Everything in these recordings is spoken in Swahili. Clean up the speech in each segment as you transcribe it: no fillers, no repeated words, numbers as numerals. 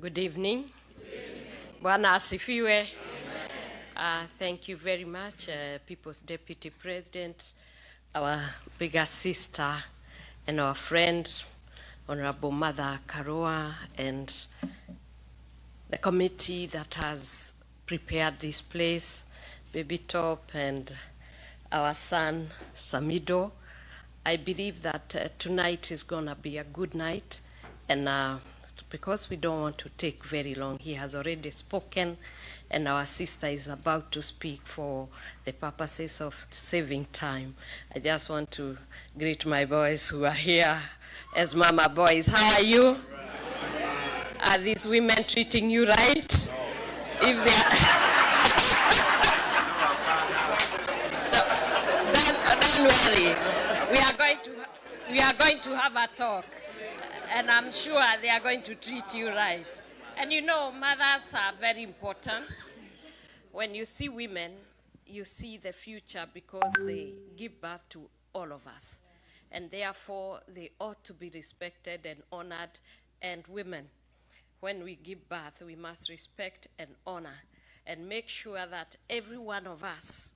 Good evening. Bwana asifiwe. Thank you very much, People's Deputy President, our bigger sister and our friend, Honorable Mother Karua, and the committee that has prepared this place, Baby Top, and our son, Samido. I believe that tonight is going to be a good night, and because we don't want to take very long, he has already spoken, and our sister is about to speak for the purposes of saving time. I just want to greet my boys who are here as mama boys. How are you? Are these women treating you right? No. If they are, don't worry. We are going to have a talk. And I'm sure they are going to treat you right. And you know, mothers are very important. When you see women, you see the future because they give birth to all of us. And therefore, they ought to be respected and honored. And women, when we give birth, we must respect and honor and make sure that every one of us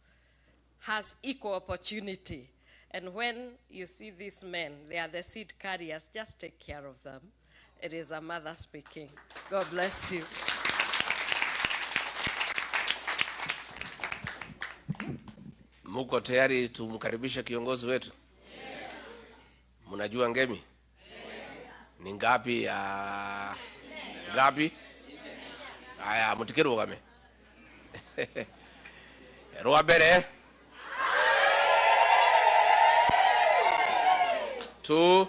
has equal opportunity. And when you see these men, they are the seed carriers, just take care of them. It is a mother speaking. God bless you. Muko tayari tumkaribishe kiongozi wetu? Yes. Mnajua ngemi? Yes. Ni ngapi ya ngapi? Aya, mutikiru game. Roa bere. 2,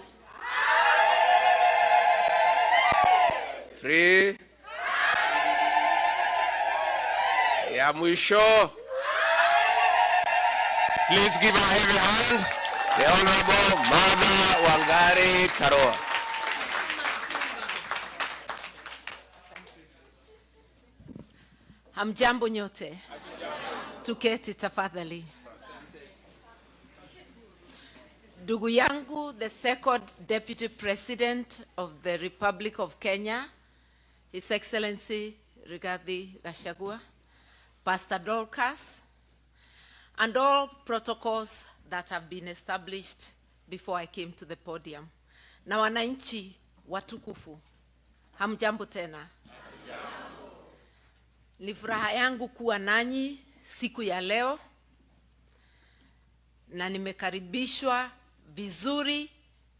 3, ya mwisho. Please give a heavy hand the Honorable Mama Wangari Karua. Hamjambo nyote. Tuketi tafadhali. Ndugu yangu, the second Deputy President of the Republic of Kenya, His Excellency Rigathi Gachagua, Pastor Dorcas, and all protocols that have been established before I came to the podium. Na wananchi watukufu, hamjambo tena. Ni furaha yangu kuwa nanyi siku ya leo, na nimekaribishwa vizuri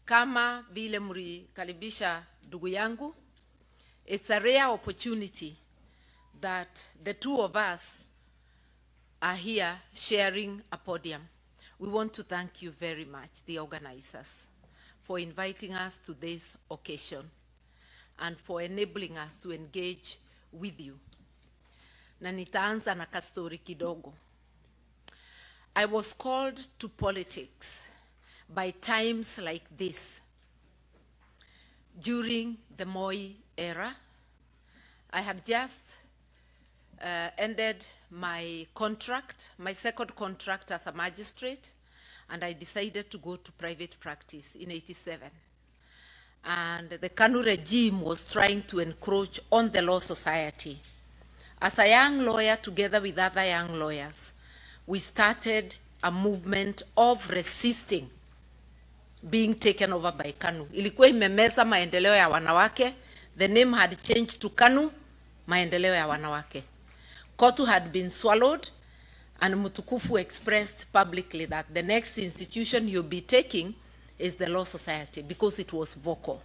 kama vile mlikaribisha ndugu yangu. It's a rare opportunity that the two of us are here sharing a podium. We want to thank you very much, the organizers, for inviting us to this occasion and for enabling us to engage with you. Na nitaanza na kastori kidogo. I was called to politics by times like this. During the Moi era, I had just ended my contract, my second contract as a magistrate, and I decided to go to private practice in '87. And the KANU regime was trying to encroach on the law society. As a young lawyer, together with other young lawyers, we started a movement of resisting being taken over by KANU. Ilikuwa imemeza maendeleo ya wanawake. The name had changed to KANU, maendeleo ya wanawake. Kotu had been swallowed, and Mutukufu expressed publicly that the next institution you'll be taking is the Law Society, because it was vocal.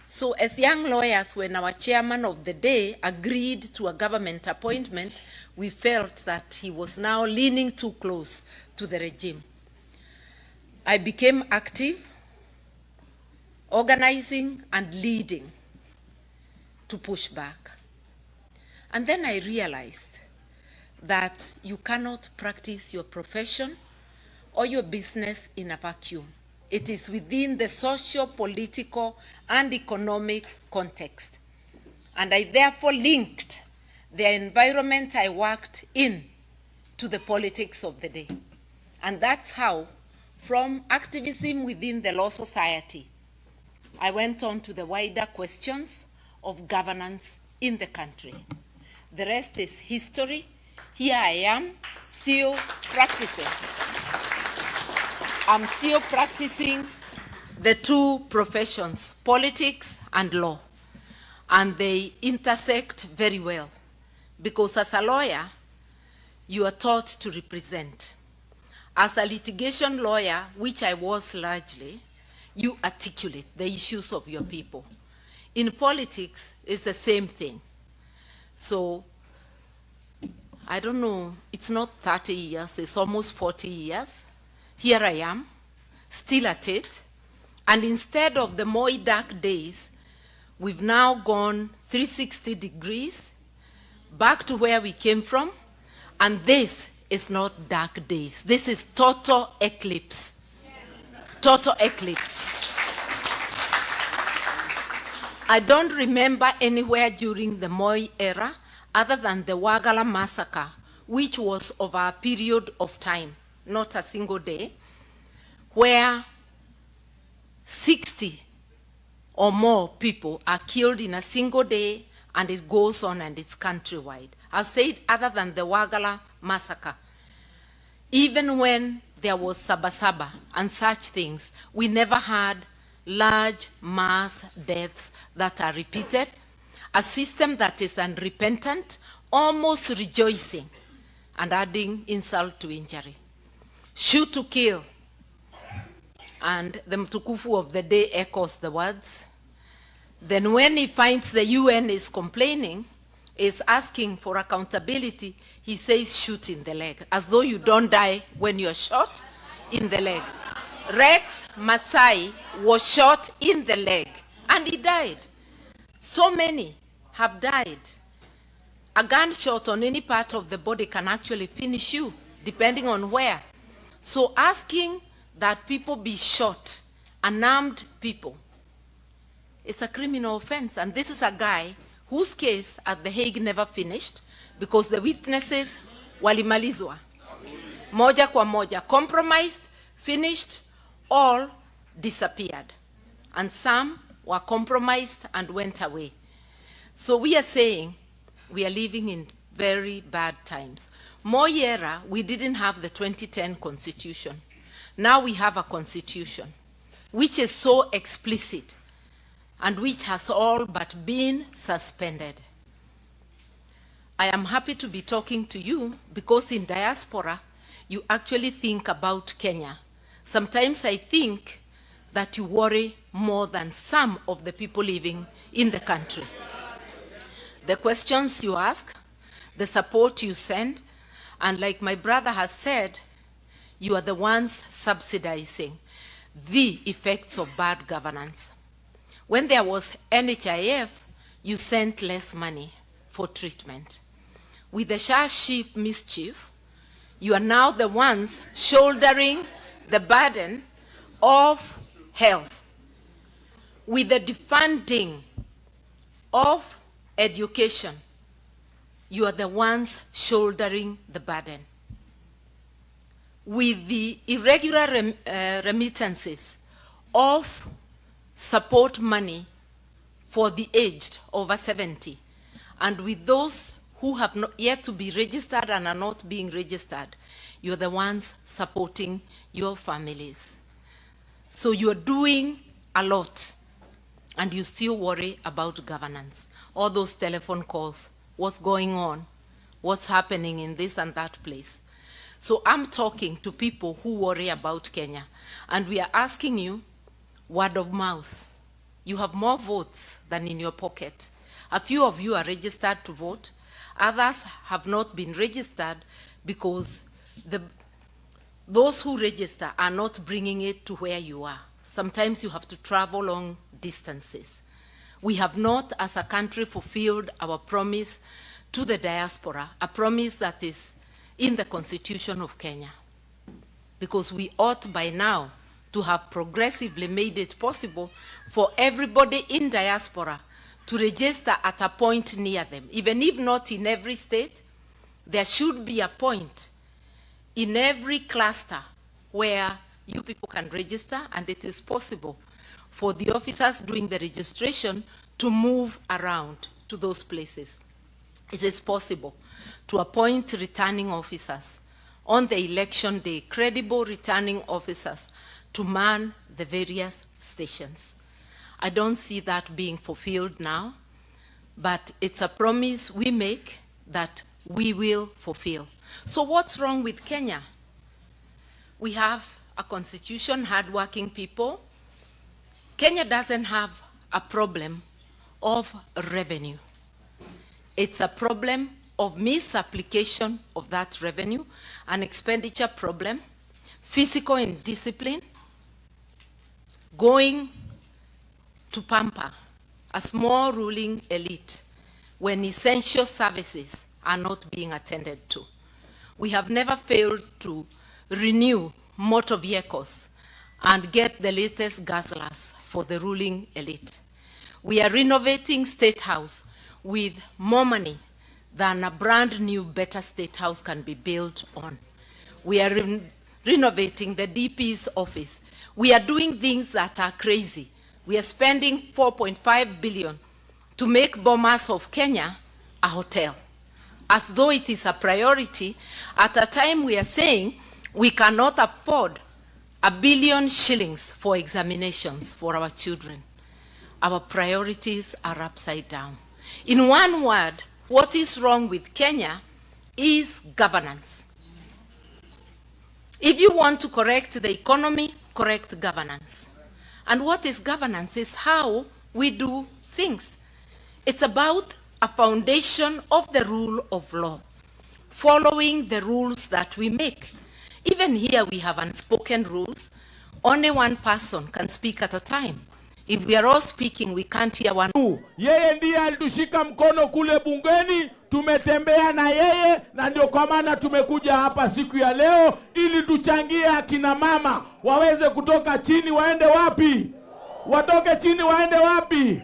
So as young lawyers, when our chairman of the day agreed to a government appointment, we felt that he was now leaning too close to the regime. I became active, organizing and leading to push back. And then I realized that you cannot practice your profession or your business in a vacuum. It is within the social, political, and economic context. And I therefore linked the environment I worked in to the politics of the day. And that's how, from activism within the Law Society, I went on to the wider questions of governance in the country. The rest is history. Here I am, still practicing. I'm still practicing the two professions, politics and law. And they intersect very well. Because as a lawyer, you are taught to represent. As a litigation lawyer, which I was largely, you articulate the issues of your people. In politics, it's the same thing. So, I don't know, it's not 30 years, it's almost 40 years. Here I am, still at it. And instead of the more dark days, we've now gone 360 degrees back to where we came from. And this is not dark days. This is total eclipse. Total eclipse. I don't remember anywhere during the Moi era other than the Wagala massacre, which was over a period of time, not a single day, where 60 or more people are killed in a single day, and it goes on and it's countrywide. I've said other than the Wagala massacre, even when there was Sabasaba and such things, we never had large mass deaths that are repeated, a system that is unrepentant, almost rejoicing, and adding insult to injury. Shoot to kill. And the Mtukufu of the day echoes the words. Then when he finds the UN is complaining, is asking for accountability, he says shoot in the leg, as though you don't die when you're shot in the leg. Rex Masai was shot in the leg, and he died. So many have died. A gunshot on any part of the body can actually finish you, depending on where. So asking that people be shot, unarmed people, it's a criminal offense. And this is a guy whose case at The Hague never finished because the witnesses walimalizwa. Moja kwa moja, compromised, finished, all disappeared. And some were compromised and went away. So we are saying we are living in very bad times. Moi era, we didn't have the 2010 constitution. Now we have a constitution which is so explicit and which has all but been suspended. I am happy to be talking to you because in diaspora, you actually think about Kenya. Sometimes I think that you worry more than some of the people living in the country. The questions you ask, the support you send, and like my brother has said, you are the ones subsidizing the effects of bad governance. When there was NHIF, you sent less money for treatment. With the Shah-Chief mischief, you are now the ones shouldering the burden of health. With the defunding of education, you are the ones shouldering the burden. With the irregular remittances of support money for the aged over 70, and with those who have not yet to be registered and are not being registered, you're the ones supporting your families. So you're doing a lot, and you still worry about governance. All those telephone calls, what's going on, what's happening in this and that place. So I'm talking to people who worry about Kenya, and we are asking you, word of mouth. You have more votes than in your pocket. A few of you are registered to vote. Others have not been registered because those who register are not bringing it to where you are. Sometimes you have to travel long distances. We have not, as a country, fulfilled our promise to the diaspora, a promise that is in the Constitution of Kenya, because we ought by now to have progressively made it possible for everybody in diaspora to register at a point near them. Even if not in every state, there should be a point in every cluster where you people can register, and it is possible for the officers doing the registration to move around to those places. It is possible to appoint returning officers on the election day, credible returning officers to man the various stations. I don't see that being fulfilled now, but it's a promise we make that we will fulfill. So what's wrong with Kenya? We have a constitution, hardworking people. Kenya doesn't have a problem of revenue. It's a problem of misapplication of that revenue, an expenditure problem, physical indiscipline, going to pamper a small ruling elite when essential services are not being attended to. We have never failed to renew motor vehicles and get the latest guzzlers for the ruling elite. We are renovating State House with more money than a brand new better State House can be built on. We are renovating the DP's office. We are doing things that are crazy. We are spending 4.5 billion to make Bomas of Kenya a hotel, as though it is a priority at a time we are saying we cannot afford 1 billion shillings for examinations for our children. Our priorities are upside down. In one word, what is wrong with Kenya is governance. If you want to correct the economy, correct governance. And what is governance is how we do things. It's about a foundation of the rule of law, following the rules that we make. Even here we have unspoken rules. Only one person can speak at a time. If we are all speaking, we can't hear one. Yeye ndiye alitushika mkono kule bungeni, tumetembea na yeye, na ndio kwa maana tumekuja hapa siku ya leo ili tuchangie akina mama waweze kutoka chini waende wapi? Watoke chini waende wapi?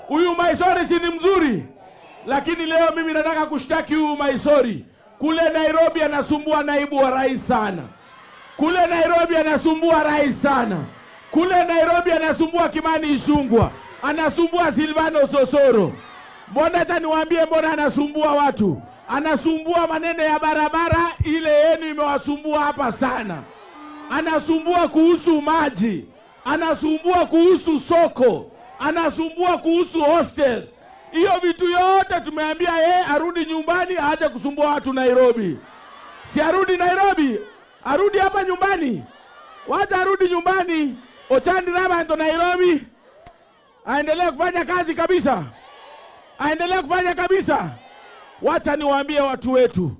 Huyu Maisori si ni mzuri? Lakini leo mimi nataka kushtaki huyu Maisori. Kule Nairobi anasumbua naibu wa rais sana. Kule Nairobi anasumbua rais sana. Kule Nairobi anasumbua Kimani Ichung'wah, anasumbua Silvano Sosoro. Mbona hata niwaambie mbona anasumbua watu? Anasumbua maneno ya barabara, ile yenu imewasumbua hapa sana. Anasumbua kuhusu maji, anasumbua kuhusu soko, anasumbua kuhusu hostels. Hiyo vitu yote tumeambia yeye arudi nyumbani, aache kusumbua watu Nairobi. Si arudi Nairobi, arudi hapa nyumbani. Wacha arudi nyumbani. Ochandi Raba ndo Nairobi, aendelee kufanya kazi kabisa. Aendelee kufanya kabisa. Wacha niwaambie watu wetu,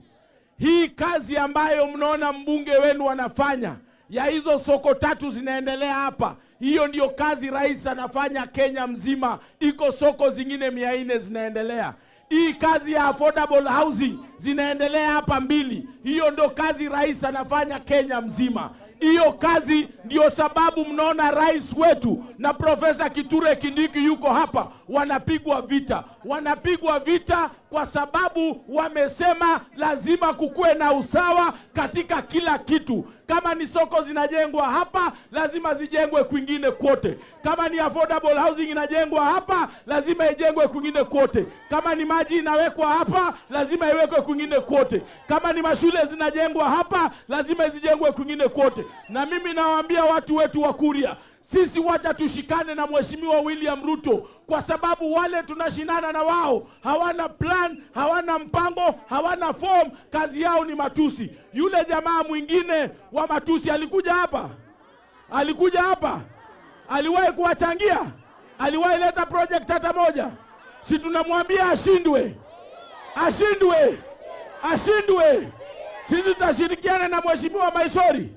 hii kazi ambayo mnaona mbunge wenu wanafanya, ya hizo soko 3 zinaendelea hapa, hiyo ndio kazi rais anafanya Kenya mzima. Iko soko zingine 400 zinaendelea. Hii kazi ya affordable housing zinaendelea hapa 2. Hiyo ndio kazi rais anafanya Kenya mzima. Hiyo kazi ndio sababu mnaona rais wetu na Profesa Kithure Kindiki yuko hapa wanapigwa vita. Wanapigwa vita kwa sababu wamesema lazima kukue na usawa katika kila kitu. Kama ni soko zinajengwa hapa, lazima zijengwe kwingine kote. Kama ni affordable housing inajengwa hapa, lazima ijengwe kwingine kote. Kama ni maji inawekwa hapa, lazima iwekwe kwingine kote. Kama ni mashule zinajengwa hapa, lazima zijengwe kwingine kote. Na mimi nawaambia watu wetu wa Kuria, sisi wacha tushikane na Mheshimiwa William Ruto, kwa sababu wale tunashindana na wao hawana plan, hawana mpango, hawana form, kazi yao ni matusi. Yule jamaa mwingine wa matusi alikuja hapa. Alikuja hapa. Aliwahi kuwachangia? Aliwahi leta project hata moja? Si tunamwambia ashindwe. Ashindwe. Ashindwe. Sisi tutashirikiana na Mheshimiwa Maisori,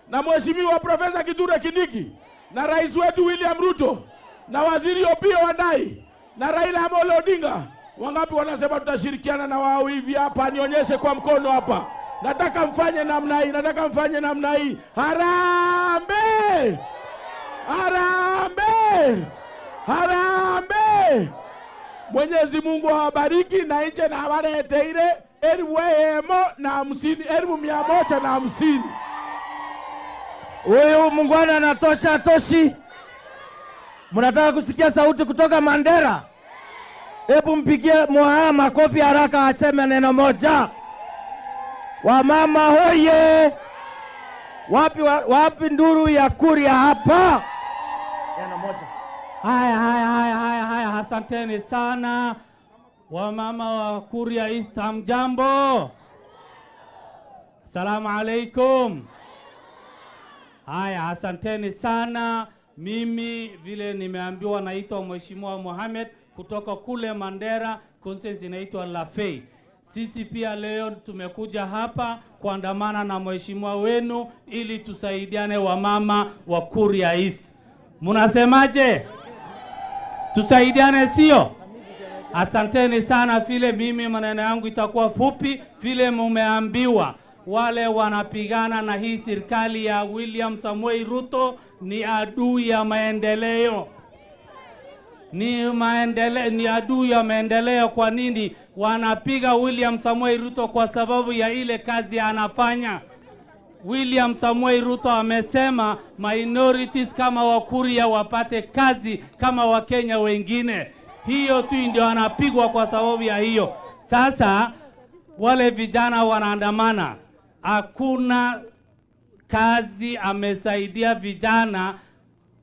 na Mheshimiwa Profesa Kithure Kindiki, na rais wetu William Ruto, na waziri Opiyo Wandayi, na Raila Amolo Odinga. Wangapi wanasema tutashirikiana na wao hivi hapa? Nionyeshe kwa mkono hapa. Nataka mfanye namna hii, nataka mfanye namna hii. Harambee! Harambee! Harambee! Mwenyezi Mungu awabariki na nchi na awarete ile 150,000. Huyu mungwana anatosha atoshi? Mnataka kusikia sauti kutoka Mandera? Hebu mpigie Mwahaya makofi haraka aseme neno moja. Wamama hoye! Wapi nduru ya Kuria hapa? Neno moja. Haya, asanteni sana. Wamama wa Kuria East, hamjambo? Assalamu alaikum. Haya, asanteni sana. Mimi vile nimeambiwa naitwa Mheshimiwa Mohamed kutoka kule Mandera, constituency inaitwa Lafey. Sisi pia leo tumekuja hapa kuandamana na mheshimiwa wenu ili tusaidiane wamama wa Kuria East. Munasemaje? Tusaidiane sio? Asanteni sana. Vile mimi maneno yangu itakuwa fupi. Vile mumeambiwa wale wanapigana na hii serikali ya William Samoei Ruto ni adui ya maendeleo. Ni adui ya maendeleo. Kwa nini wanapiga William Samoei Ruto? Kwa sababu ya ile kazi anafanya. William Samoei Ruto amesema minorities kama Wakuria wapate kazi kama Wakenya wengine. Hiyo tu ndio anapigwa kwa sababu ya hiyo. Sasa wale vijana wanaandamana. Hakuna kazi amesaidia vijana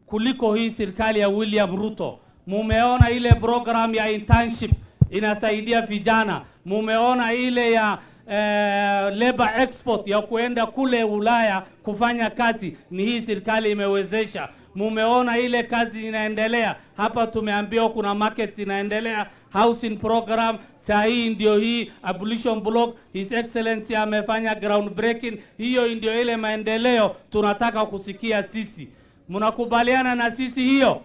kuliko hii serikali ya William Ruto. Mumeona ile program ya internship inasaidia vijana. Mumeona ile ya labor export ya kuenda kule Ulaya kufanya kazi, ni hii serikali imewezesha. Mumeona ile kazi inaendelea. Hapa tumeambiwa kuna markets inaendelea, housing program. Saa hii ndio hii abolition block, His Excellency amefanya ground breaking. Hiyo ndio ile maendeleo tunataka kusikia sisi. Mnakubaliana na sisi hiyo?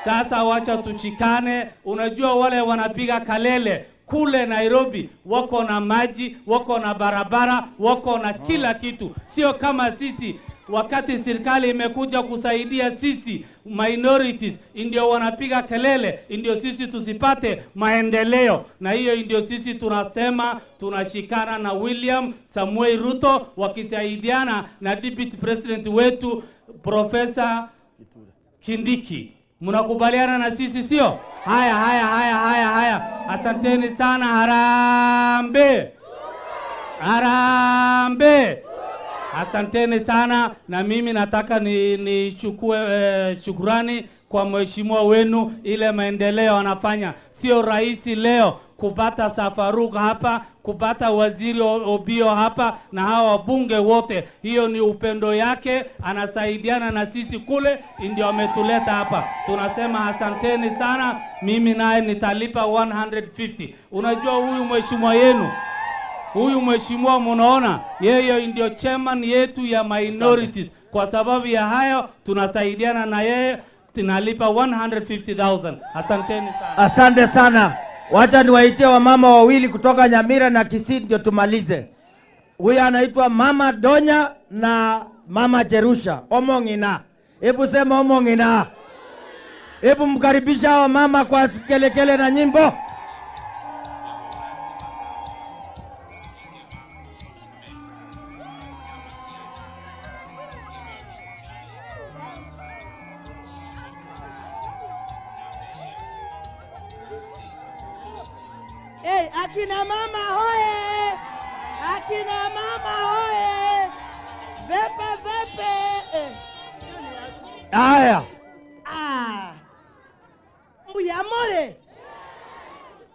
Sasa wacha tuchikane. Unajua wale wanapiga kalele kule Nairobi wako na maji, wako na barabara, wako na kila kitu. Sio kama sisi. Wakati serikali imekuja kusaidia sisi minorities, ndio wanapiga kelele, ndio sisi tusipate maendeleo. Na hiyo ndio sisi tunasema tunashikana na William Samoei Ruto wakisaidiana na Deputy President wetu Profesa Kindiki. Mnakubaliana na sisi sio? Haya. Asanteni sana. Harambe. Asanteni sana. Na mimi nataka nichukue shukrani kwa mheshimiwa wenu, ile maendeleo anafanya. Sio rahisi leo kupata Safaruk hapa, kupata waziri Obio hapa na hawa wabunge wote. Hiyo ni upendo yake, anasaidiana na sisi kule, ndio ametuleta hapa. Tunasema asanteni sana. Mimi naye nitalipa 150. Unajua huyu mheshimiwa yenu, huyu mheshimiwa munaona, yeye ndio chairman yetu ya minorities. Kwa sababu ya hayo tunasaidiana na yeye, tunalipa 150,000. Asanteni sana. Asante sana. Wacha niwaitie wamama wawili kutoka Nyamira na Kisii ndio tumalize. Huyu anaitwa Mama Donya na Mama Jerusha. Omongina. Hebu sema omongina. Hebu mkaribisha hawa mama kwa kelekele na nyimbo. Hey, akina mama hoye! Akina mama hoye! Vepe! Haya. Mbuyamole!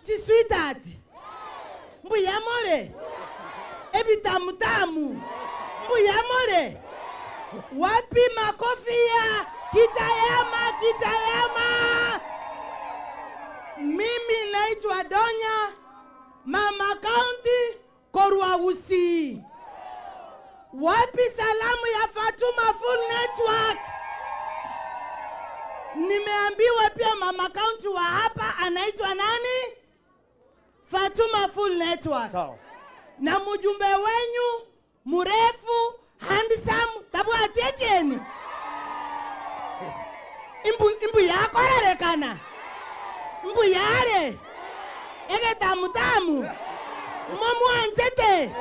Chiswitati! Mbuyamole! Ebitamutamu! Mbuyamole! Wapi makofia? Kitayama! Mimi naitwa Donya, Mama County, Korwagusi. Wapi salamu ya Fatuma Full Network? Nimeambiwa pia Mama County wa hapa anaitwa nani? Fatuma Full Network. Sawa. Na mjumbe wenyu mrefu, handsome, tabu atejeni. Imbu yako rarekana. Mbu yare ege tamutamu mwamu anchete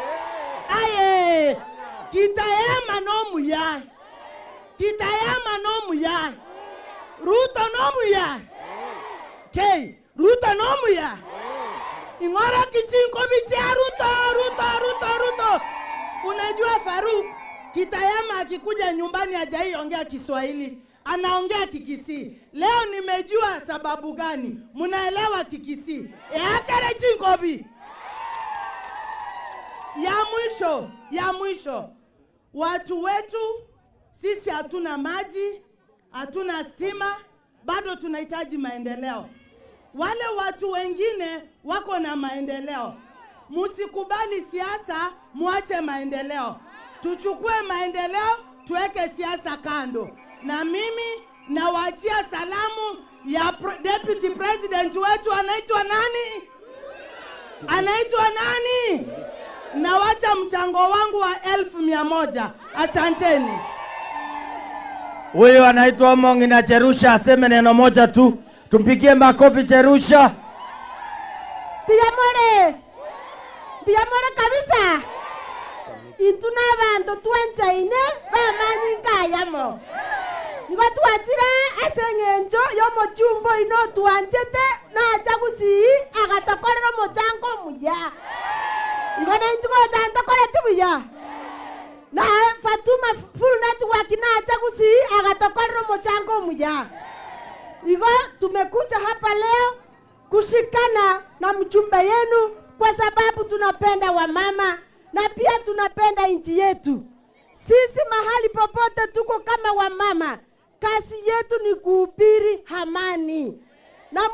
aye kitayama no muya Kitayama nomu ya. Ruto nomu ya. Kei, Ruto nomu ya. Ingora Kisii kobichia Ruto. Unajua Faruk, Kitayama akikuja nyumbani hajaiongea Kiswahili. Anaongea Kikisii. Leo nimejua sababu gani. Munaelewa Kikisii. Akere chinkobi. Ya mwisho. Watu wetu, sisi hatuna maji, hatuna stima, bado tunahitaji maendeleo. Wale watu wengine wako na maendeleo. Musikubali siasa, muache maendeleo. Tuchukue maendeleo, tuweke siasa kando. Na mimi nawaachia salamu ya Deputy President wetu anaitwa nani? Nawacha mchango wangu wa 1,100. Asanteni. Huyu anaitwa Omongi na Cherusha, aseme neno moja tu. Tumpigie makofi Cherusha. Piyamore kabisa. Intuna bantu tuanzaine bamanyinga yamo. Nigo tuatire asengenjo yomo chumbo ino tuanjete na chagusi agatokorero mochango muya. Nigo na intugo tanto kore tubuya. Na Fatuma full network na chagusi agatokorero mochango muya. Nigo tumekuja hapa leo kushikana na mchumba yenu kwa sababu tunapenda wamama na pia tunapenda nchi yetu. Sisi mahali popote tuko kama wamama. Kazi yetu ni kuhubiri amani. Na